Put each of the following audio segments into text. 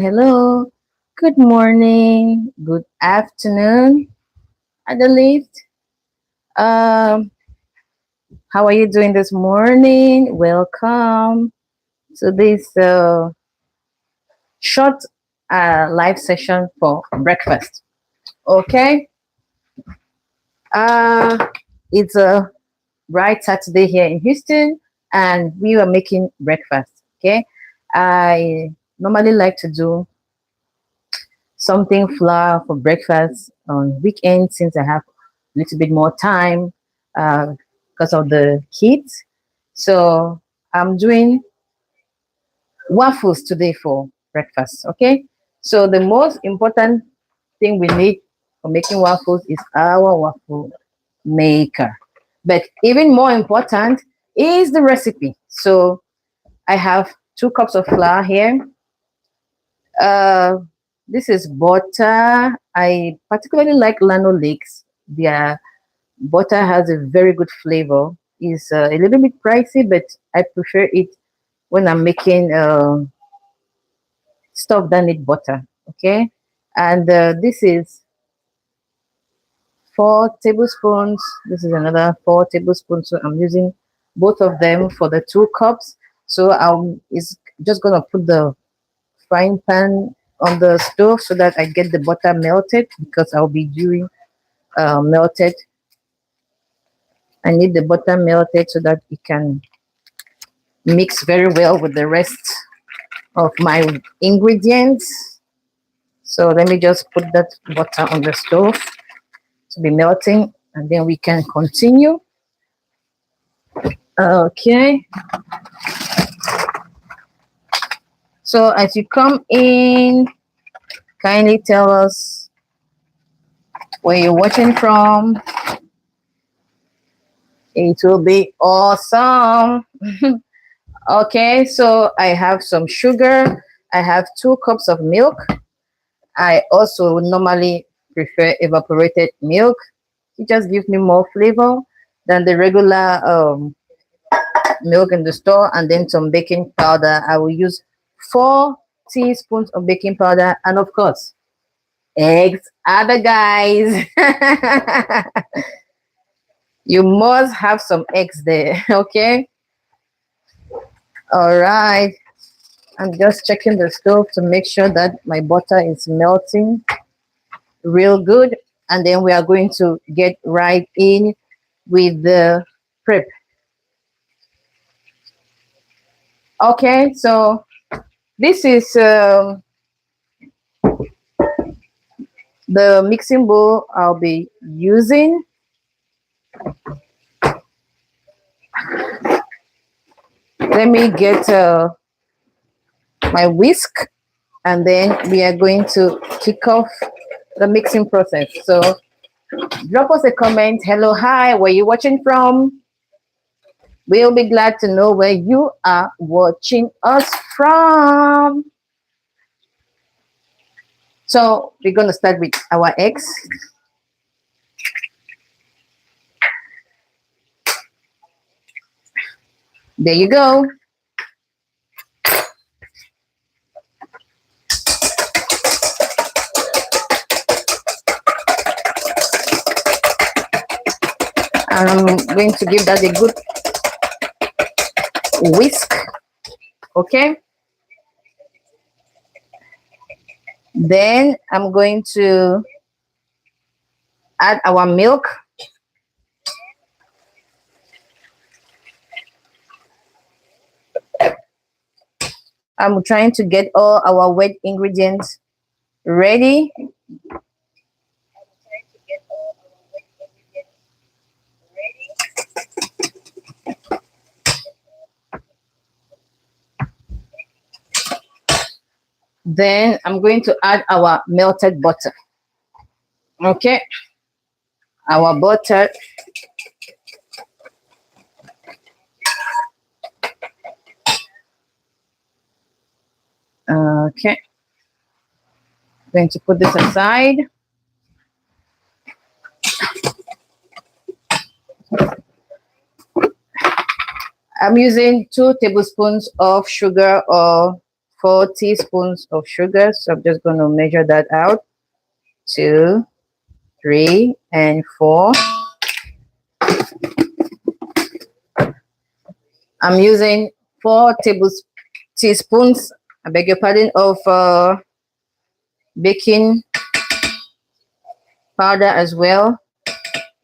Hello, good morning, good afternoon, at the least. Um, how are you doing this morning? Welcome to this short live session for breakfast. Okay, uh, it's a bright Saturday here in Houston, and we are making breakfast. Okay, I normally like to do something flour for breakfast on weekends since I have a little bit more time because of the kids. So I'm doing waffles today for breakfast. Okay. So the most important thing we need for making waffles is our waffle maker. But even more important is the recipe. So I have 2 cups of flour here. Uh, this is butter. I particularly like Lanolix. Their butter has a very good flavor. It's a little bit pricey, but I prefer it when I'm making stuff that need butter. Okay, and this is 4 tablespoons. This is another 4 tablespoons. So I'm using both of them for the 2 cups. So I'm is just gonna put the frying pan on the stove so that I get the butter melted because I'll be doing melted. I need the butter melted so that it can mix very well with the rest of my ingredients. So let me just put that butter on the stove to be melting and then we can continue. Okay. So as you come in, kindly tell us where you're watching from. It will be awesome. Okay, so I have some sugar. I have 2 cups of milk. I also normally prefer evaporated milk. It just gives me more flavor than the regular milk in the store. And then some baking powder. I will use 4 teaspoons of baking powder. And of course, eggs are the guys. You must have some eggs there, okay? All right. I'm just checking the stove to make sure that my butter is melting real good. And then we are going to get right in with the prep. Okay, so this is the mixing bowl I'll be using. Let me get my whisk and then we are going to kick off the mixing process. So drop us a comment. Hello, hi, where you watching from? We'll be glad to know where you are watching us from. So we're going to start with our eggs. There you go. I'm going to give that a good whisk. Okay. Then I'm going to add our milk. I'm trying to get all our wet ingredients ready. Then I'm going to add our melted butter. Okay. Our butter. Okay. Going to put this aside. I'm using 2 tablespoons of sugar or 4 teaspoons of sugar. So I'm just going to measure that out. 2, 3, and 4. I'm using 4 tablespoons, I beg your pardon, of baking powder as well.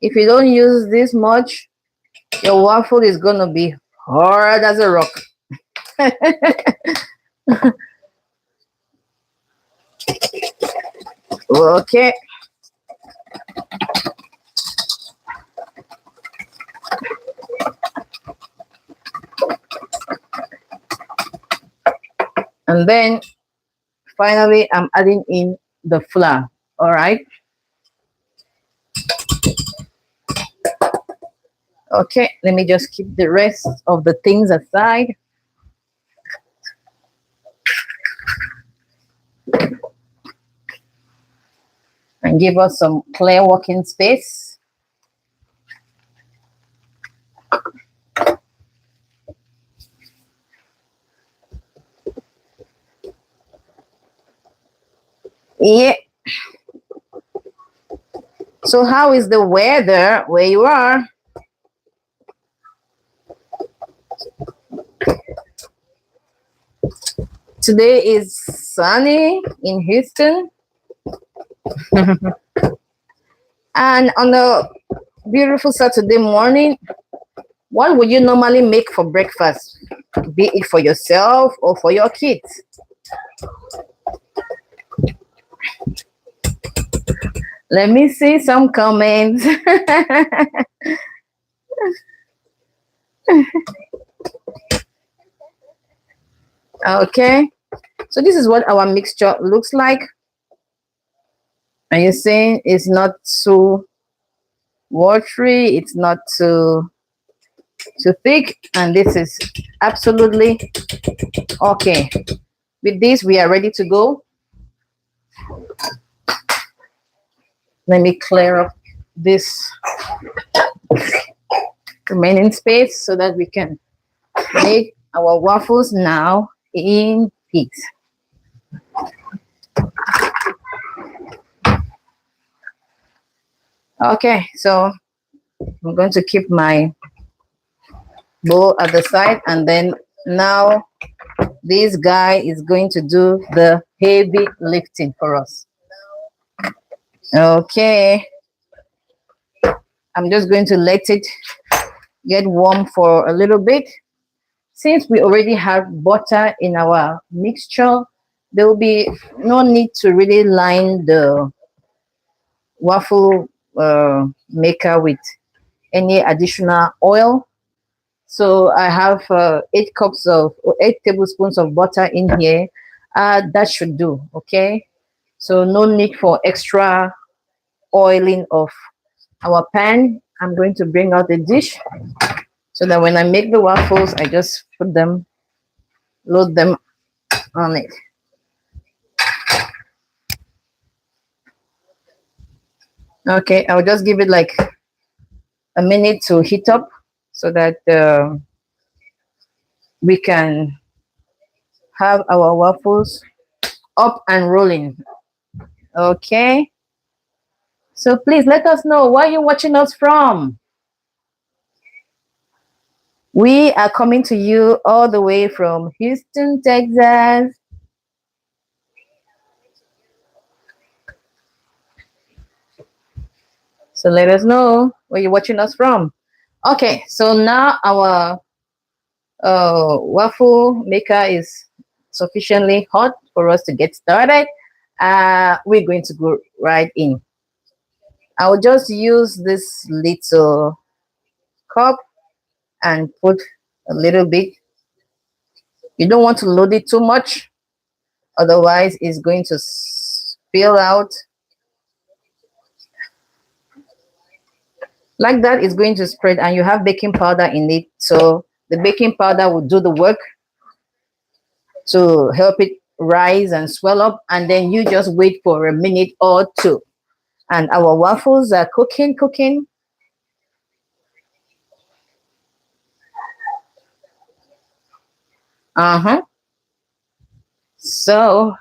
If you don't use this much, your waffle is going to be hard as a rock. Okay. And then finally, I'm adding in the flour. All right. Okay, let me just keep the rest of the things aside. And give us some clear working space. Yeah. So how is the weather where you are? Today is sunny in Houston. And on a beautiful Saturday morning, what would you normally make for breakfast? Be it for yourself or for your kids? Let me see some comments. Okay, so this is what our mixture looks like. Are you saying it's not too watery, it's not too thick, and this is absolutely okay. With this, we are ready to go. Let me clear up this remaining space so that we can make our waffles now in peace. Okay, so I'm going to keep my bowl at the side, and then now this guy is going to do the heavy lifting for us. Okay, I'm just going to let it get warm for a little bit. Since we already have butter in our mixture, there will be no need to really line the waffle maker with any additional oil. So I have 8 tablespoons of butter in here. That should do. Okay, so no need for extra oiling of our pan. I'm going to bring out the dish so that when I make the waffles, I just load them on it. Okay, I'll just give it like a minute to heat up so that we can have our waffles up and rolling. Okay, so please let us know where you're watching us from. We are coming to you all the way from Houston, Texas. So let us know where you're watching us from. Okay, so now our waffle maker is sufficiently hot for us to get started. We're going to go right in. I'll just use this little cup and put a little bit. You don't want to load it too much, otherwise it's going to spill out. Like that, it's going to spread, and you have baking powder in it, so the baking powder will do the work to help it rise and swell up, and then you just wait for a minute or two, and our waffles are cooking. So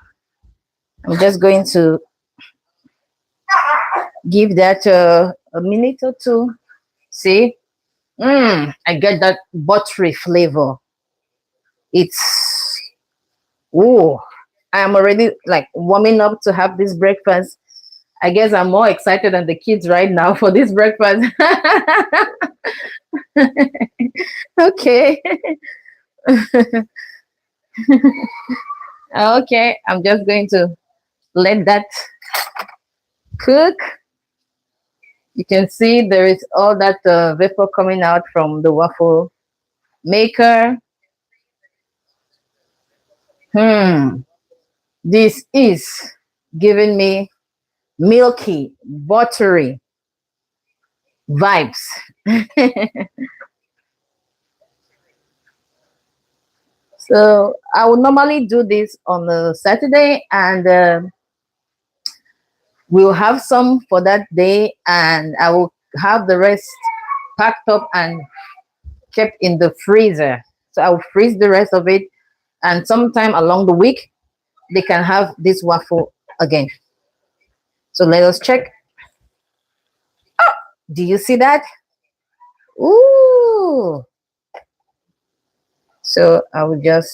I'm just going to give that a minute or two. See, I get that buttery flavor. It's oh, I am already like warming up to have this breakfast. I guess I'm more excited than the kids right now for this breakfast. Okay. Okay, I'm just going to let that cook. You can see there is all that vapor coming out from the waffle maker. Hmm, this is giving me milky, buttery vibes. So I would normally do this on a Saturday, and we'll have some for that day, and I will have the rest packed up and kept in the freezer. So I'll freeze the rest of it, and sometime along the week they can have this waffle again. So let us check. Do you see that? Ooh. So I will just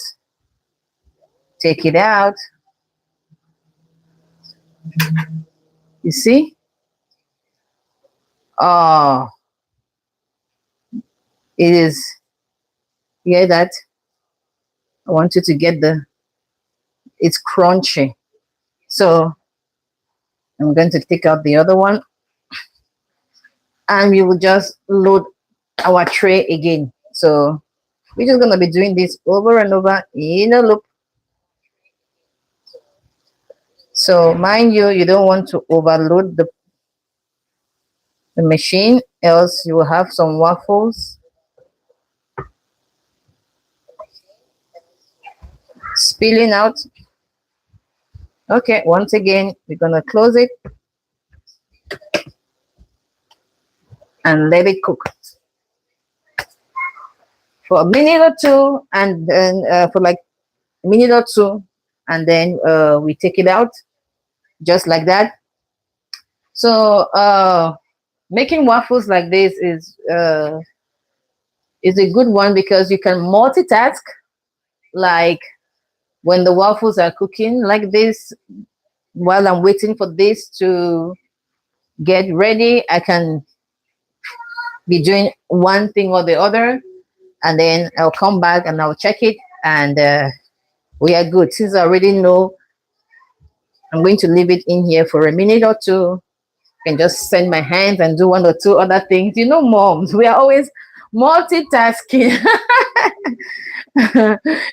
take it out. You see? Oh, it is. You hear that? I want you to get the. It's crunchy. So I'm going to take out the other one, and we will just load our tray again. So we're just gonna be doing this over and over in a loop. So mind you, you don't want to overload the machine, else you will have some waffles spilling out. Okay, once again, we're gonna close it and let it cook for a minute or two, and then for like a minute or two, and then we take it out just like that. So making waffles like this is a good one because you can multitask. Like when the waffles are cooking like this, while I'm waiting for this to get ready, I can be doing one thing or the other, and then I'll come back and I'll check it, and we are good. Since I already know I'm going to leave it in here for a minute or two, I can just send my hands and do one or two other things. You know, moms, we are always multitasking.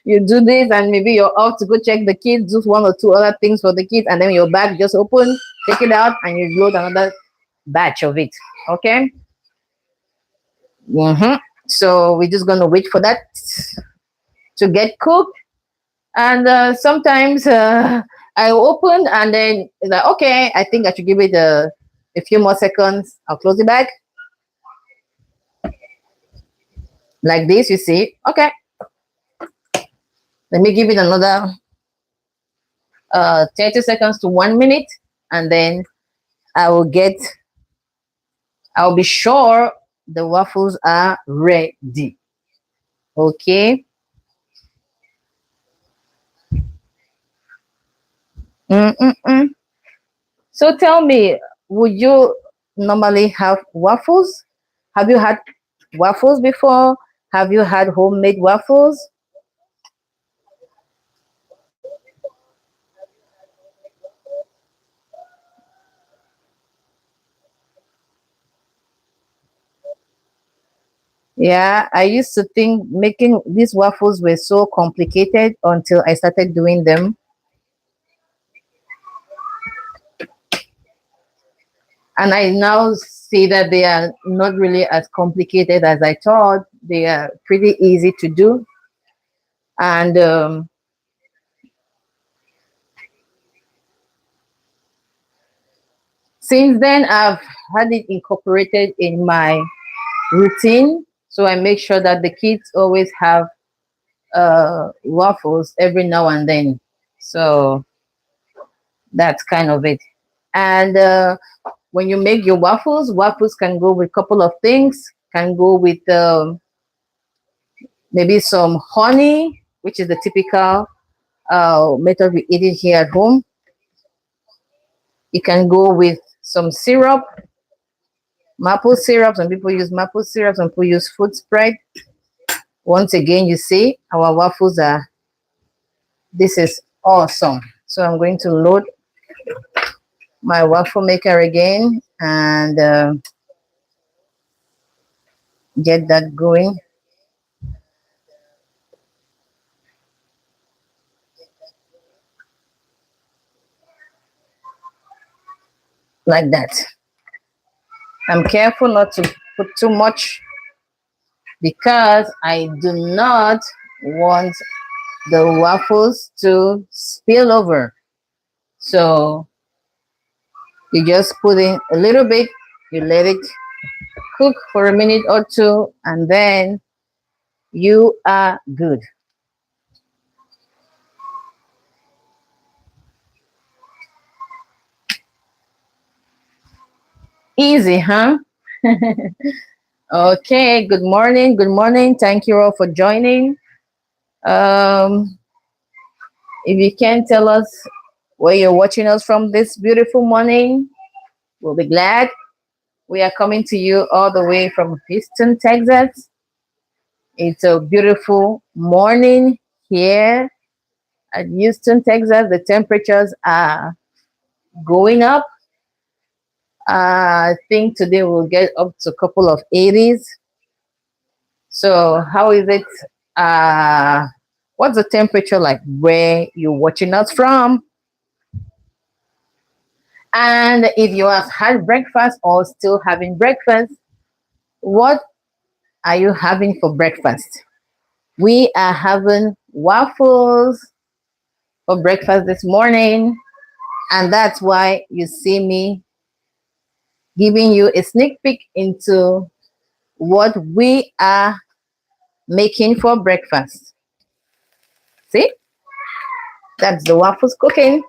You do this, and maybe you're off to go check the kids, do one or two other things for the kids, and then your bag just open, take it out, and you load another batch of it. Okay. So we're just gonna wait for that to get cooked, and sometimes I open and then it's like, okay, I think I should give it a few more seconds. I'll close it back like this. You see, okay. Let me give it another 30 seconds to 1 minute, and then I will get. I'll be sure the waffles are ready. Okay. Mm-mm-mm. So tell me, would you normally have waffles? Have you had waffles before? Have you had homemade waffles? Yeah, I used to think making these waffles were so complicated until I started doing them. And I now see that they are not really as complicated as I thought. They are pretty easy to do. And since then, I've had it incorporated in my routine. So I make sure that the kids always have waffles every now and then. So that's kind of it. And when you make your waffles, waffles can go with a couple of things. Can go with maybe some honey, which is the typical method we eat it here at home. You can go with some syrup, maple syrup. Some people use maple syrup. Some people use fruit spread. Once again, you see our waffles are. This is awesome. So I'm going to load my waffle maker again and get that going like that. I'm careful not to put too much because I do not want the waffles to spill over. So you just put in a little bit, you let it cook for a minute or two, and then you are good. Easy, huh? Okay, good morning. Good morning. Thank you all for joining. Um, if you can tell us where you're watching us from this beautiful morning, we'll be glad. We are coming to you all the way from Houston, Texas. It's a beautiful morning here at Houston, Texas. The temperatures are going up. I think today we'll get up to a couple of 80s. So, how is it? What's the temperature like where you're watching us from? And if you have had breakfast or still having breakfast, what are you having for breakfast? We are having waffles for breakfast this morning, and that's why you see me giving you a sneak peek into what we are making for breakfast. See, that's the waffles cooking.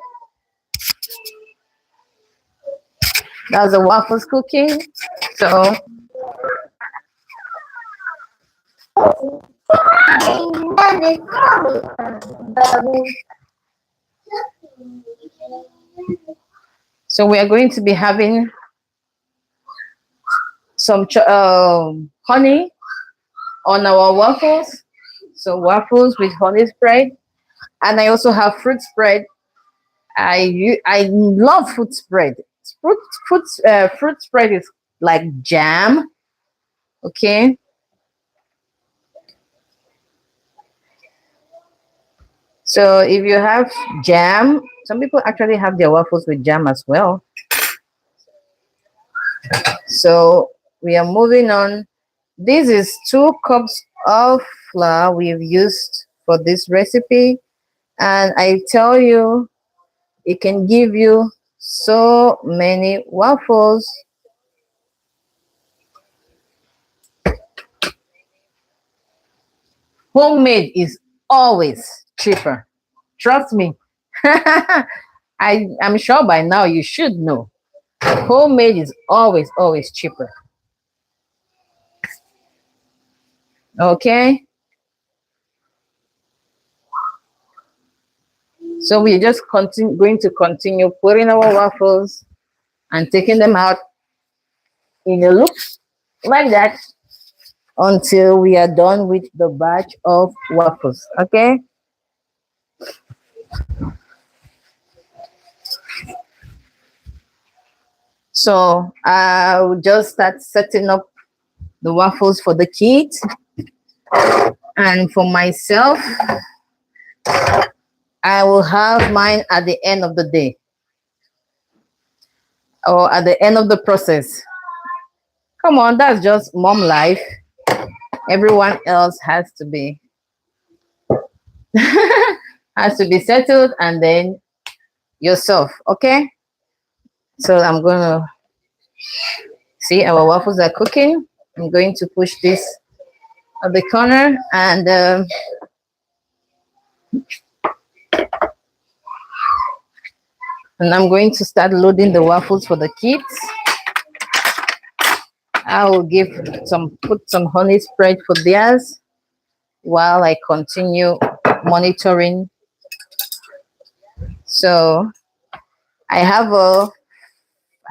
That's the waffles cooking. So, so we are going to be having some honey on our waffles. So waffles with honey spread, and I also have fruit spread. I love fruit spread. Fruit spread is like jam. Okay. So if you have jam, some people actually have their waffles with jam as well. So we are moving on. This is 2 cups of flour we've used for this recipe. And I tell you, it can give you so many waffles. Homemade is always cheaper. Trust me. I'm sure by now you should know. Homemade is always, always cheaper. Okay. So we're just going to continue putting our waffles and taking them out in a loop like that until we are done with the batch of waffles. Okay. So I'll just start setting up the waffles for the kids and for myself. I will have mine at the end of the day or at the end of the process. Come on, that's just mom life. Everyone else has to be has to be settled and then yourself. Okay. So I'm gonna see our waffles are cooking. I'm going to push this at the corner and And I'm going to start loading the waffles for the kids. I will put some honey spread for theirs while I continue monitoring. So I have a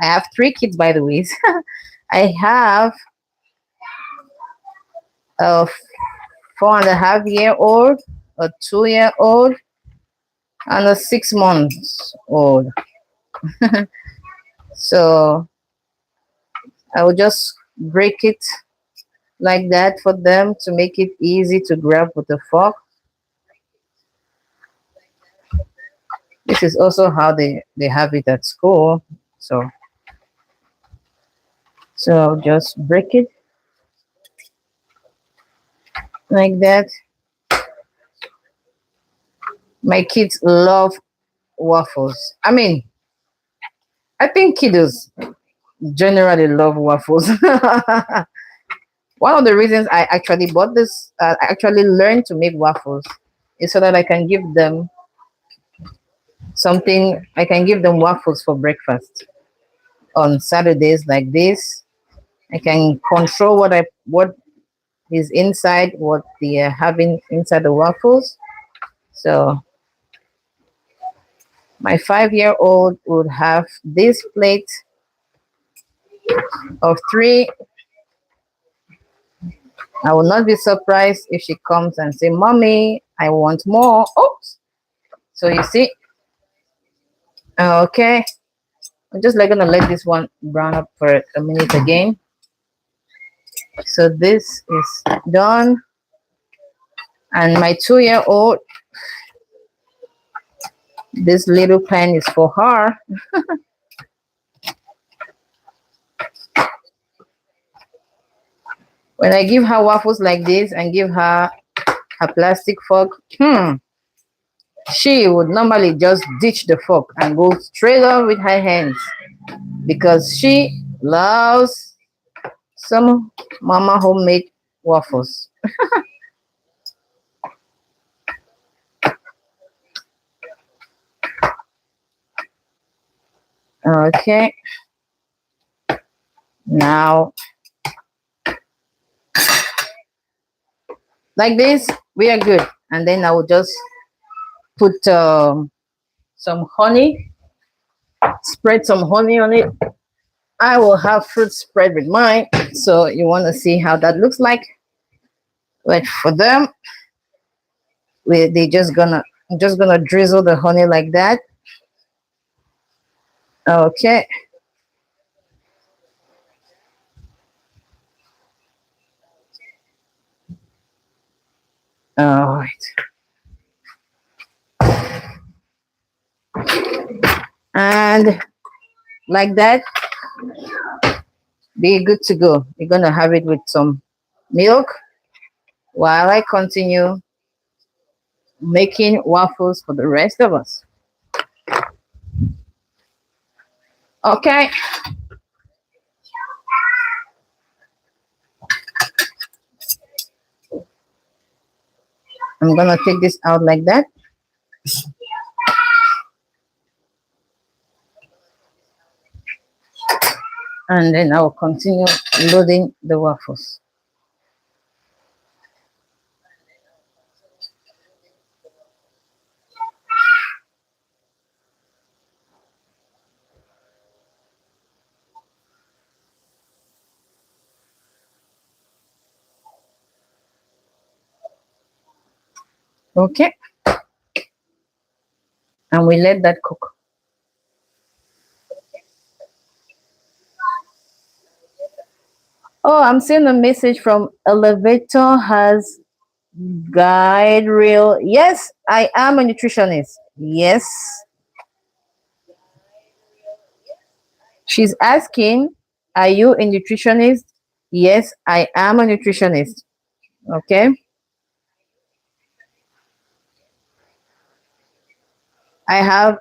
I have three kids, by the way. I have a 4.5 year old, a 2 year old, and a 6 months old. So I will just break it like that for them to make it easy to grab with a fork. This is also how they have it at school. So I'll just break it like that. My kids love waffles. I mean, I think kiddos generally love waffles. One of the reasons I actually bought this, I actually learned to make waffles, is so that I can give them something. I can give them waffles for breakfast on Saturdays like this. I can control what is inside, what they are having inside the waffles. So my 5 year old would have this plate of three. I will not be surprised if she comes and say, "Mommy, I want more." Oops. So you see, okay. I'm just like gonna let this one brown up for a minute again. So this is done. And my 2 year old, this little pen is for her. When I give her waffles like this and give her a plastic fork, she would normally just ditch the fork and go straight on with her hands because she loves some mama homemade waffles. Okay, now like this, we are good. And then I will just put some honey, spread some honey on it. I will have fruit spread with mine. So you want to see how that looks like. But for them, they just gonna I'm just gonna drizzle the honey like that. Okay. All right. And like that, be good to go. You're gonna have it with some milk while I continue making waffles for the rest of us. Okay. I'm gonna take this out like that. And then I'll continue loading the waffles. Okay. And we let that cook. Oh, I'm seeing a message from Elevator has guide rail. Yes, I am a nutritionist. Yes. She's asking, are you a nutritionist? Yes, I am a nutritionist. Okay. I have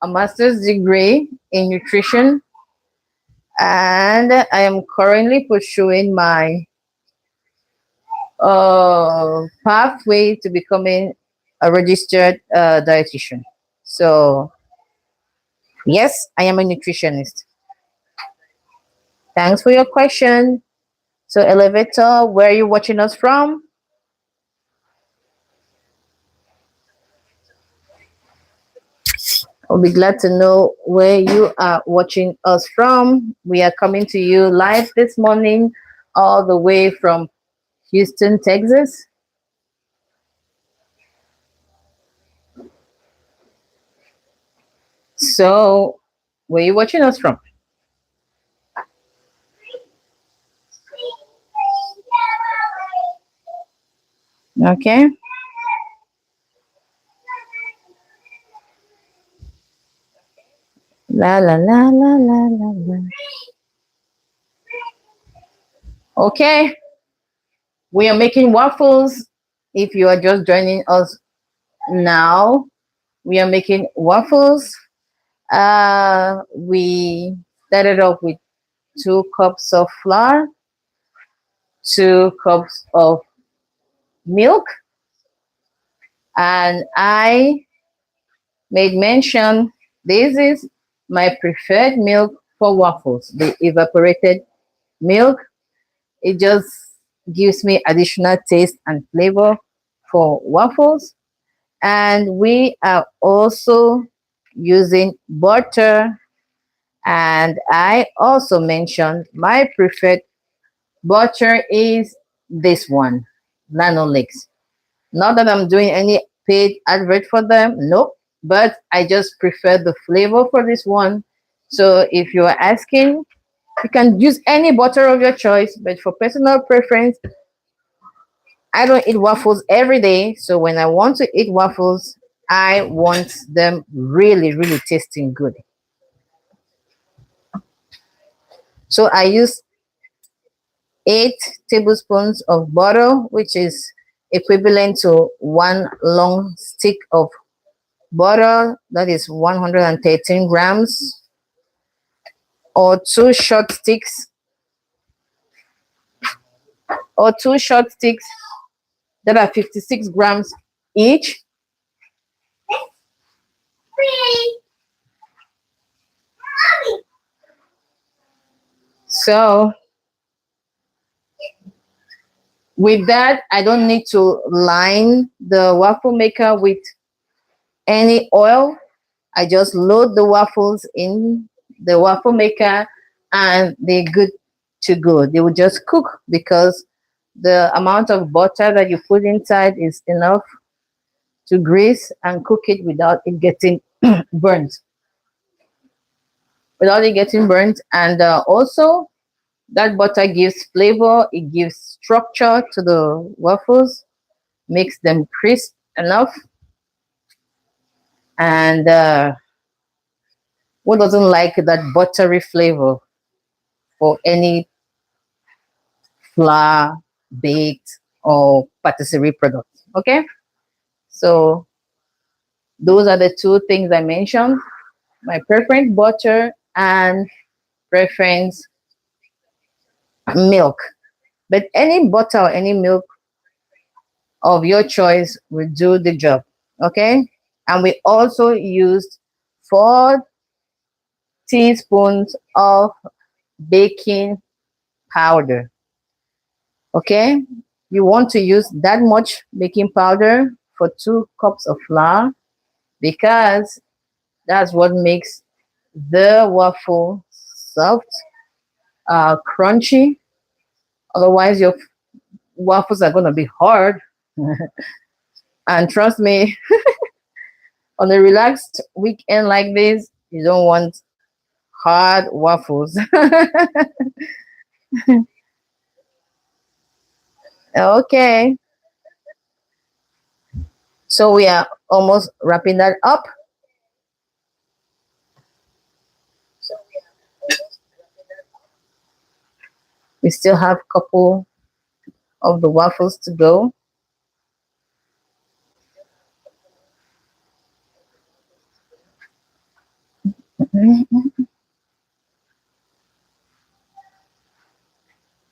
a master's degree in nutrition and I am currently pursuing my pathway to becoming a registered dietitian. So Yes, I am a nutritionist. Thanks for your question. So, Elevator, where are you watching us from? I'll be glad to know where you are watching us from. We are coming to you live this morning, all the way from Houston, Texas. So, where are you watching us from? Okay. La la la la la la la. Okay. We are making waffles. If you are just joining us now, we are making waffles. We started off with 2 cups of flour, 2 cups of milk, and I made mention this is my preferred milk for waffles, the evaporated milk. It just gives me additional taste and flavor for waffles. And we are also using butter. And I also mentioned my preferred butter is this one, Nanolix. Not that I'm doing any paid advert for them, nope. But I just prefer the flavor for this one. So if you are asking, you can use any butter of your choice. But for personal preference, I don't eat waffles every day. So when I want to eat waffles, I want them really, really tasting good. So I use 8 tablespoons of butter, which is equivalent to one long stick of butter, that is 113 grams, or two short sticks that are 56 grams each. So with that, I don't need to line the waffle maker with any oil. I just load the waffles in the waffle maker and they're good to go. They will just cook because the amount of butter that you put inside is enough to grease and cook it without it getting burnt. Without it getting burnt. And also, that butter gives flavor, it gives structure to the waffles, makes them crisp enough. And who doesn't like that buttery flavor for any flour, baked, or patisserie product? Okay, so those are the two things I mentioned: my preference butter and preference milk. But any butter or any milk of your choice will do the job. Okay, and we also used 4 teaspoons of baking powder. Okay, you want to use that much baking powder for 2 cups of flour because that's what makes the waffle soft, crunchy. Otherwise, your waffles are going to be hard. And trust me, on a relaxed weekend like this, you don't want hard waffles. Okay, so we are almost wrapping that up. We still have a couple of the waffles to go.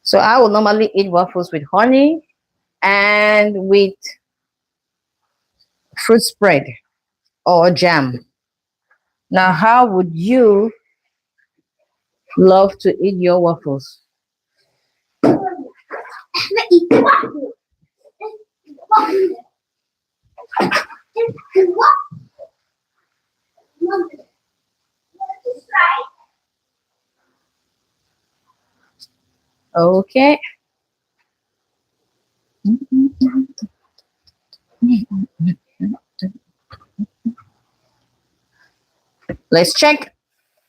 So I will normally eat waffles with honey and with fruit spread or jam. Now, how would you love to eat your waffles? Okay. Let's check.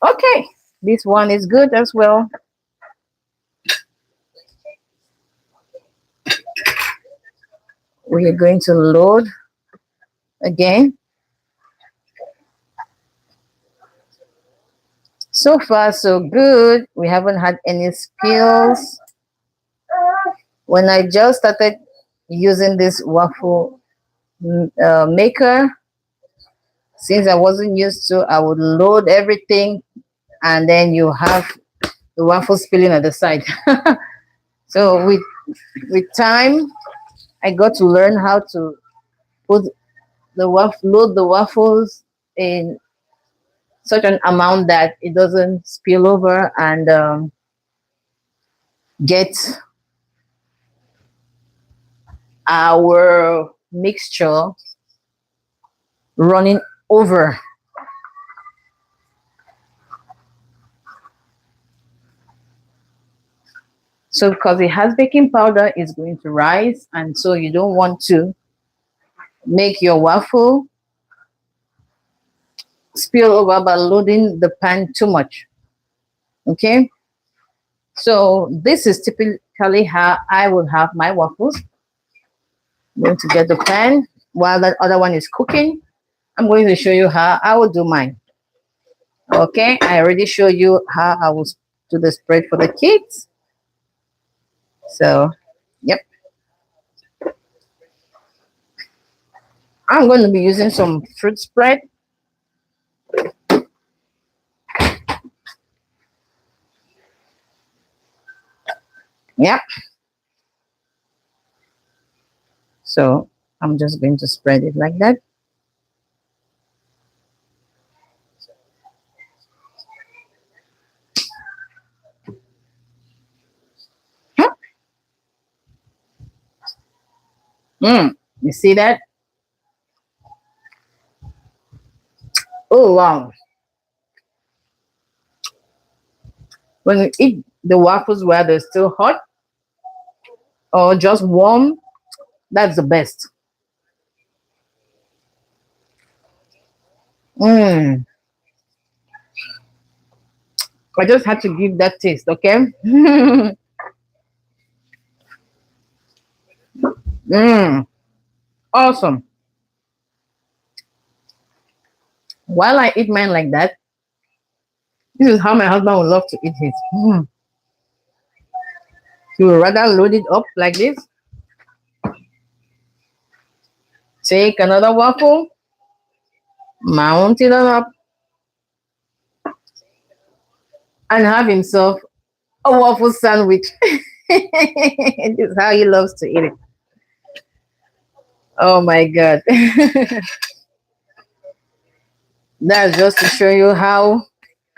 Okay. This one is good as well. We are going to load again. So far, so good. We haven't had any spills. When I just started using this waffle maker, since I wasn't used to, I would load everything and then you have the waffle spilling at the side. So with time, I got to learn how to put load the waffles in such an amount that it doesn't spill over and get our mixture running over. So because it has baking powder, it's going to rise, and so you don't want to make your waffle spill over by loading the pan too much. Okay, so this is typically how I would have my waffles. I'm going to get the pan while that other one is cooking. I'm going to show you how I will do mine. Okay, I already showed you how I will do the spread for the kids. So, yep, I'm going to be using some fruit spread. Yep. So I'm just going to spread it like that. You see that? Oh wow! When you eat the waffles where they're still hot or just warm, that's the best. Mm. I just had to give that taste, okay? Awesome. While I eat mine like that, this is how my husband would love to eat his. He would rather load it up like this, take another waffle, mount it on up, and have himself a waffle sandwich. This is how he loves to eat it. Oh my God. That's just to show you how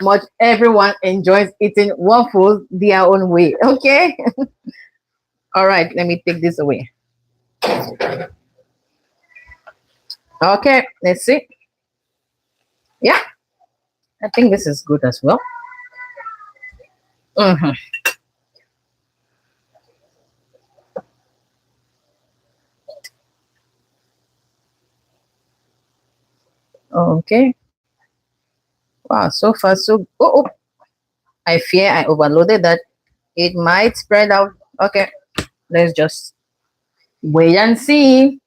much everyone enjoys eating waffles their own way. Okay. All right. Let me take this away. Okay. Let's see. Yeah. I think this is good as well. Hmm. Okay. Wow. So far, so. Oh, oh. I fear I overloaded that. It might spread out. Okay. Let's just wait and see.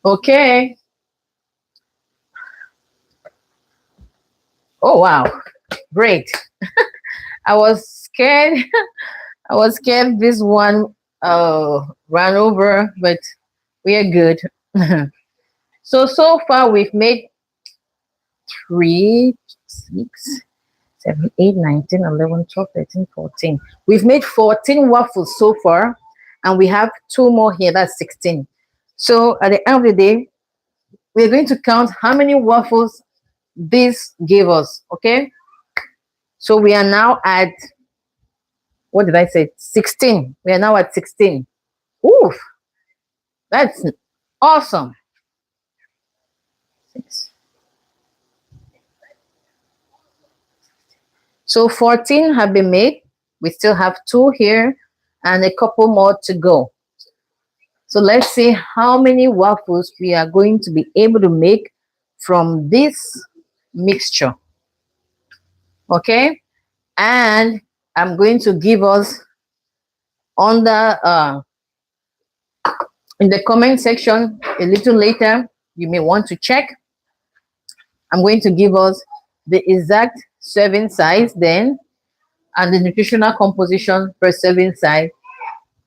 Okay. Oh wow, great. I was scared. I was scared this one ran over, but we are good. So far we've made 3, 6, 7, 8, 9, 10, 11, 12, 13, 14. We've made 14 waffles so far, and we have 2 more here. That's 16. So at the end of the day, we're going to count how many waffles this gave us. Okay. So we are now at, what did I say? 16. We are now at 16. Oof, that's awesome. So 14 have been made. We still have 2 here and a couple more to go. So let's see how many waffles we are going to be able to make from this mixture. Okay. And I'm going to give us under in the comment section a little later. You may want to check. I'm going to give us the exact serving size then and the nutritional composition per serving size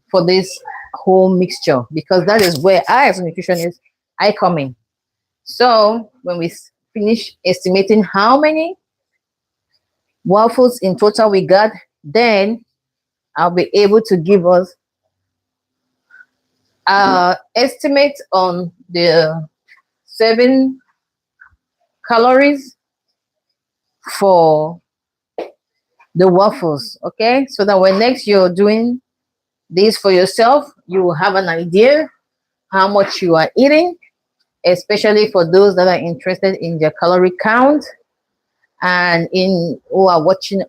for this whole mixture, because that is where I as a nutritionist I come in. So when we finish estimating how many waffles in total we got, then I'll be able to give us estimate on the 7 calories for the waffles. Okay, so that when next you're doing this for yourself, you will have an idea how much you are eating, especially for those that are interested in their calorie count and in um, who are watching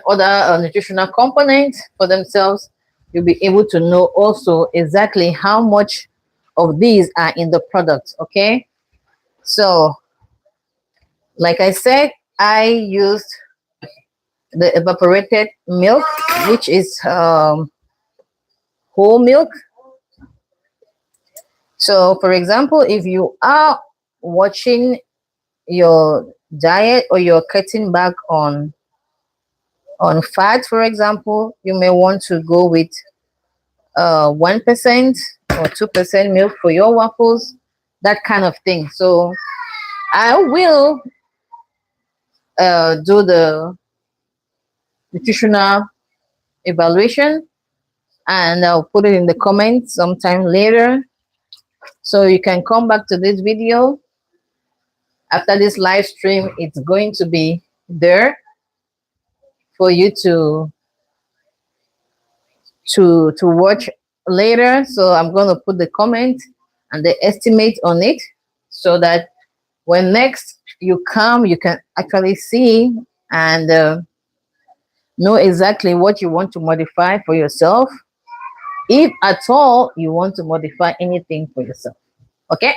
other nutritional components for themselves. You'll be able to know also exactly how much of these are in the product. Okay, so like I said, I used the evaporated milk, which is whole milk. So for example, if you are watching your diet or you're cutting back on fat, for example, you may want to go with 1% or 2% milk for your waffles, that kind of thing. So I will do the nutritional evaluation and I'll put it in the comments sometime later. So you can come back to this video after this live stream. It's going to be there for you to watch later. So I'm going to put the comment and the estimate on it so that when next you come, you can actually see and know exactly what you want to modify for yourself, if at all you want to modify anything for yourself. Okay,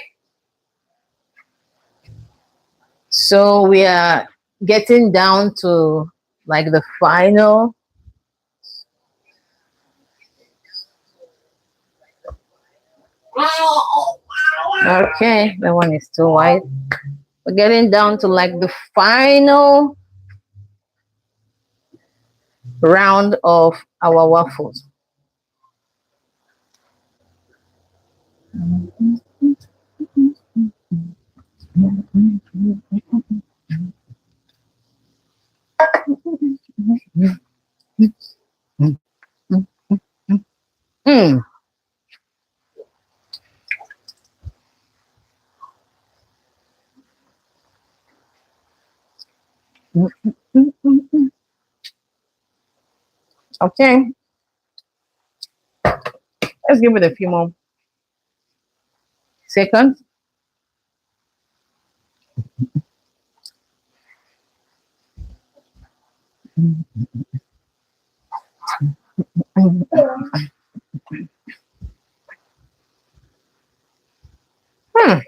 so we are getting down to like the final. Okay, that one is too wide. We're getting down to like the final round of our waffles. Mm. Okay, let's give it a few more seconds. Hmm.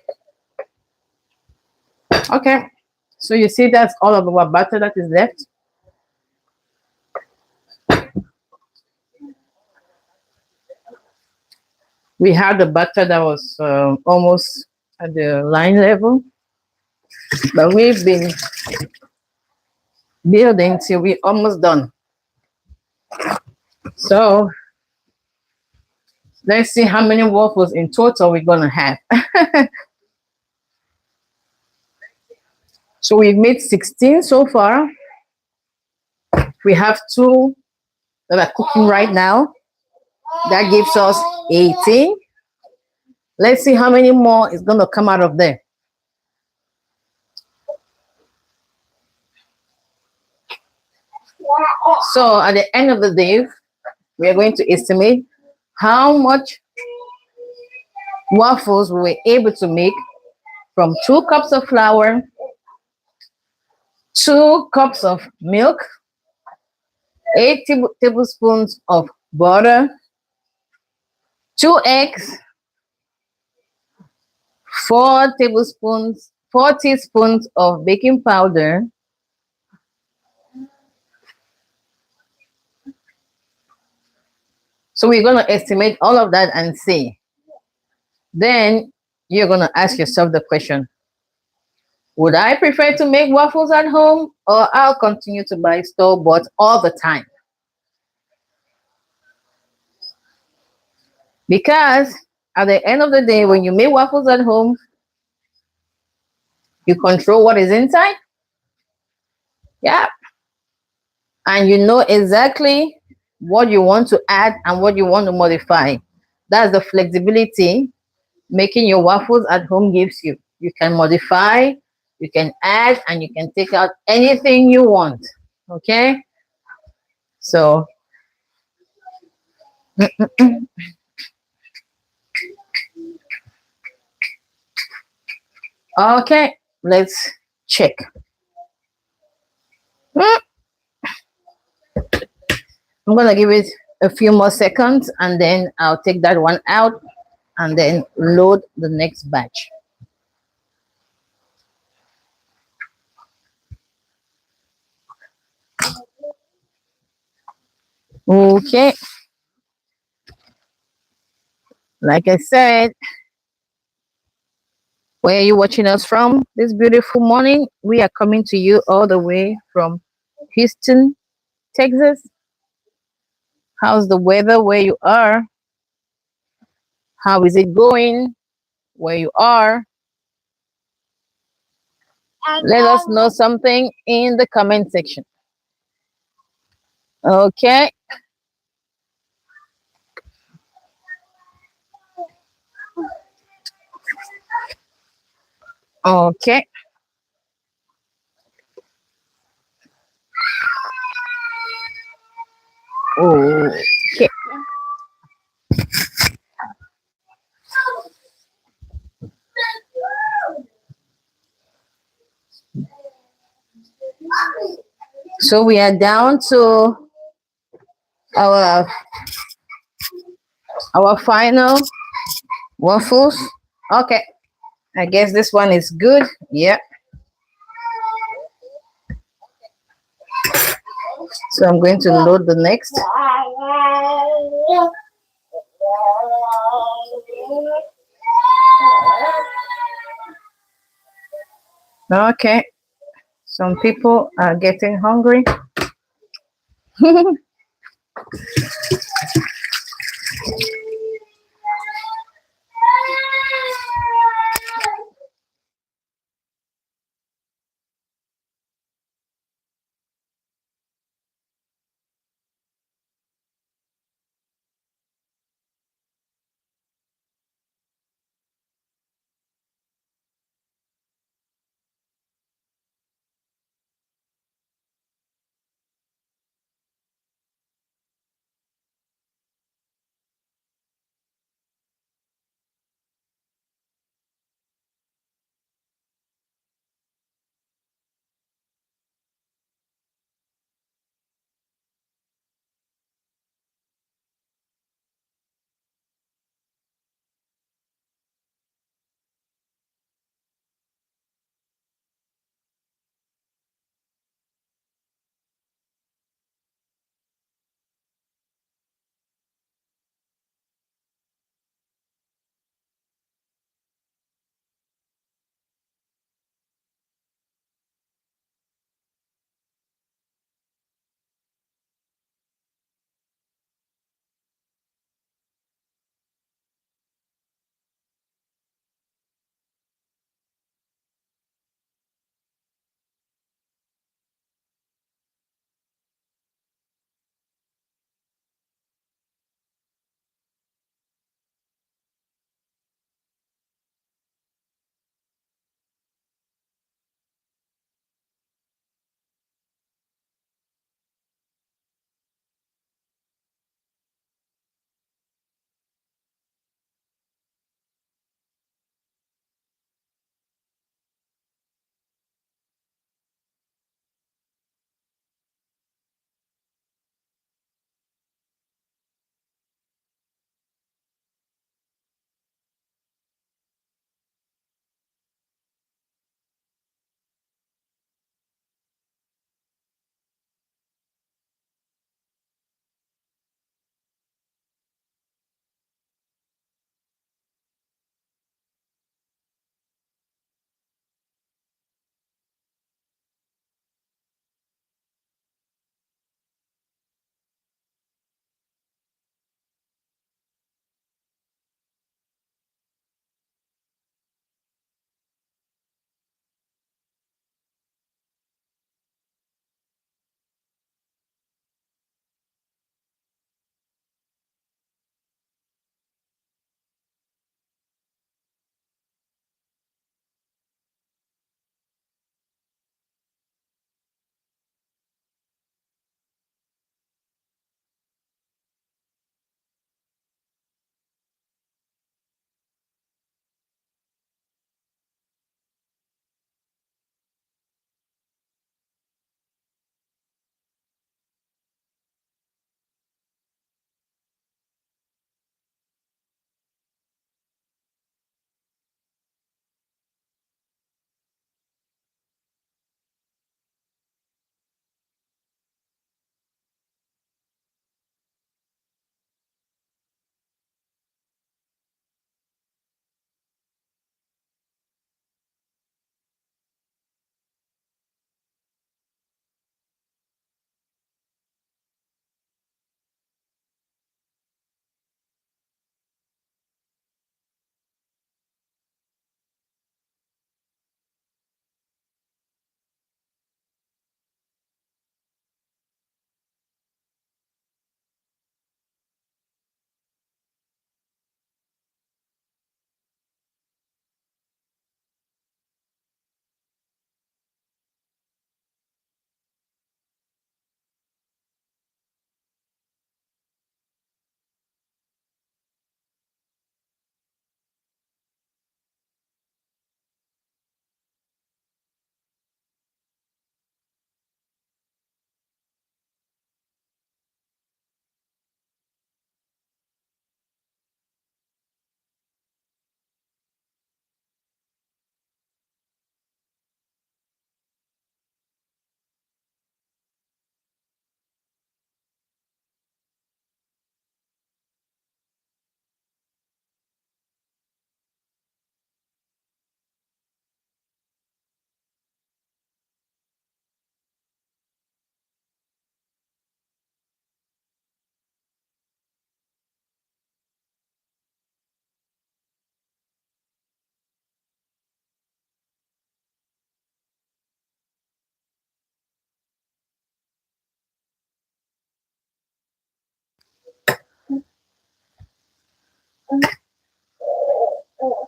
Okay, so you see that's all of our butter that is left. We had the butter that was almost at the line level, but we've been building till we almost done. So let's see how many waffles in total we're gonna have. So we've made 16 so far. We have two that are cooking right now. That gives us 18. Let's see how many more is gonna come out of there. So at the end of the day, we are going to estimate how much waffles we were able to make from 2 cups of flour, 2 cups of milk, 8 tablespoons of butter, 2 eggs, 4 teaspoons of baking powder, so we're going to estimate all of that and see. Then you're going to ask yourself the question, would I prefer to make waffles at home, or I'll continue to buy store-bought all the time? Because at the end of the day, when you make waffles at home, you control what is inside. Yeah. And you know exactly what you want to add and what you want to modify. That's the flexibility making your waffles at home gives you. You can modify, you can add, and you can take out anything you want. Okay? So, okay, let's check. I'm going to give it a few more seconds and then I'll take that one out and then load the next batch. Okay, like I said, where are you watching us from this beautiful morning? We are coming to you all the way from Houston, Texas. How's the weather where you are? How is it going where you are? Let us know something in the comment section. Okay. Okay. Okay. So we are down to our final waffles. Okay. I guess this one is good. Yeah. So I'm going to load the next. Okay. Some people are getting hungry.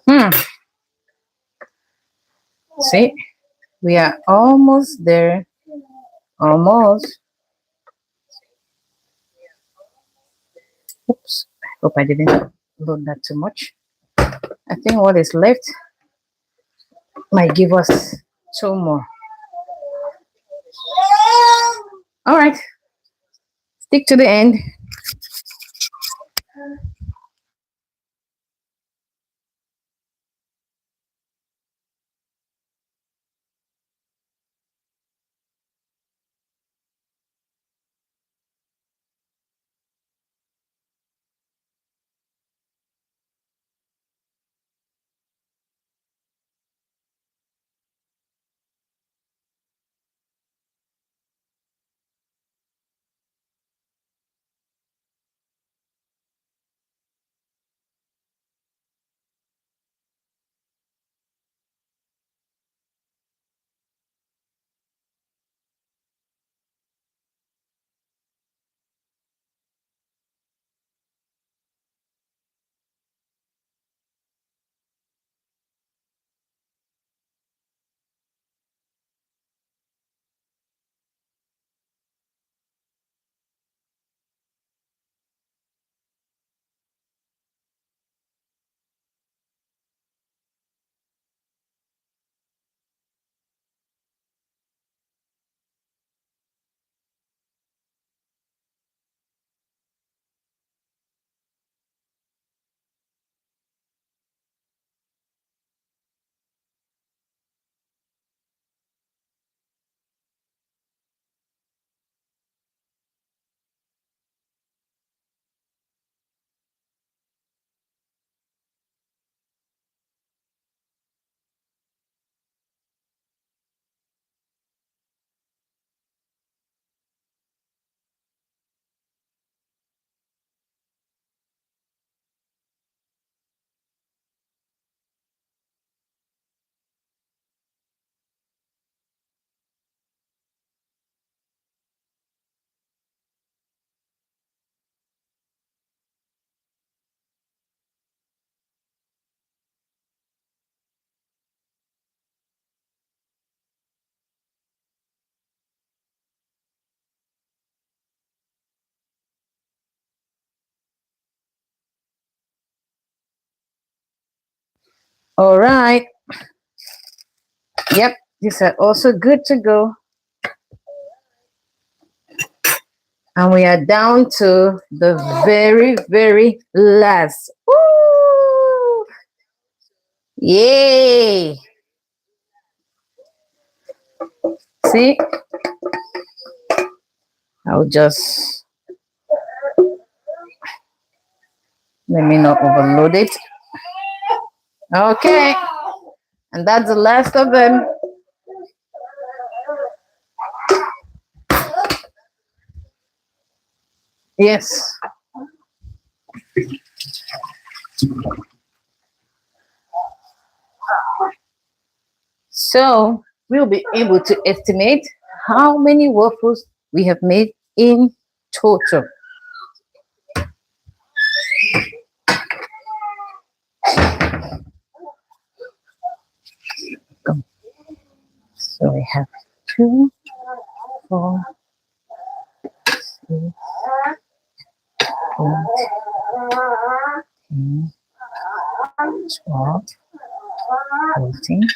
Hmm. See, we are almost there. Almost. Oops. I hope I didn't load that too much. I think what is left might give us two more. All right. Stick to the end. All right. Yep. These are also good to go. And we are down to the very, very last. Woo! Yay! See, I'll just let me not overload it. Okay, and that's the last of them. Yes. So we'll be able to estimate how many waffles we have made in total. So we have 2, 4, 6, 8, 10, 12, 14,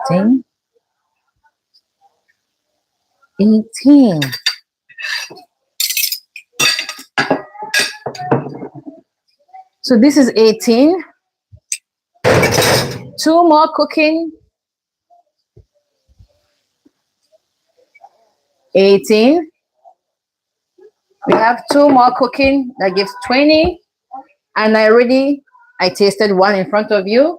16, 18. So this is 18. 2 more cooking. 18. We have 2 more cooking. That gives 20. And I tasted one in front of you.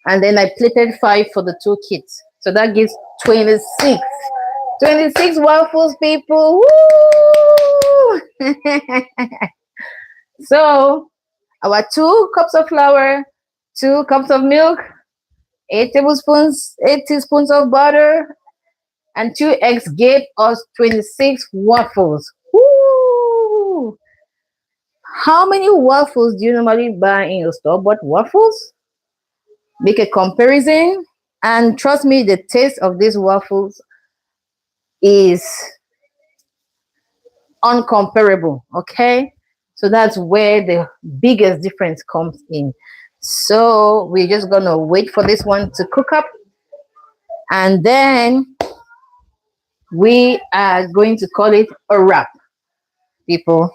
And then I plated 5 for the 2 kids. So that gives 26. 26 waffles, people. Woo! So our 2 cups of flour, 2 cups of milk, 8 tablespoons, 8 teaspoons of butter, and 2 eggs gave us 26 waffles. Woo! How many waffles do you normally buy in your store? But waffles, make a comparison, and trust me, the taste of these waffles is uncomparable. Okay, so that's where the biggest difference comes in. So we're just gonna wait for this one to cook up, and then we are going to call it a wrap, people.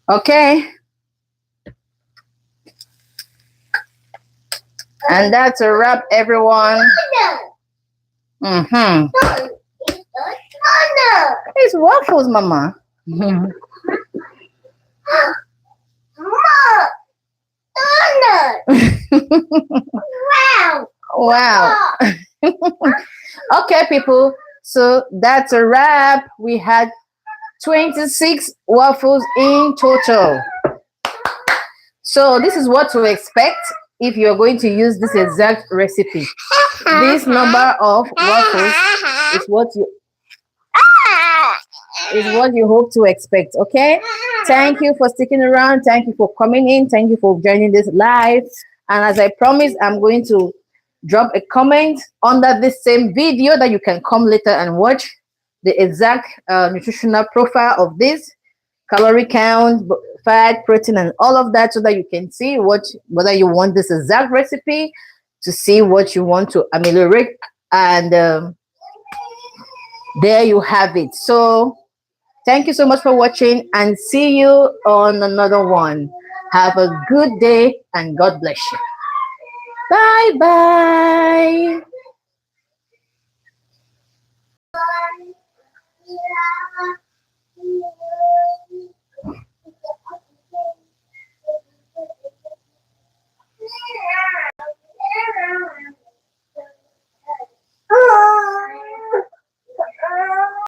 Okay, and that's a wrap, everyone. Mm-hmm. It's waffles, Mama. Wow. Okay, people. So that's a wrap. We had 26 waffles in total. So this is what to expect if you're going to use this exact recipe. This number of waffles is what you hope to expect. Okay, thank you for sticking around, thank you for coming in, thank you for joining this live. And as I promised, I'm going to drop a comment under this same video that you can come later and watch the exact nutritional profile of this, calorie count, fat, protein, and all of that, so that you can see whether you want this exact recipe, to see what you want to ameliorate. And there you have it. So thank you so much for watching, and see you on another one. Have a good day and God bless you. Bye bye.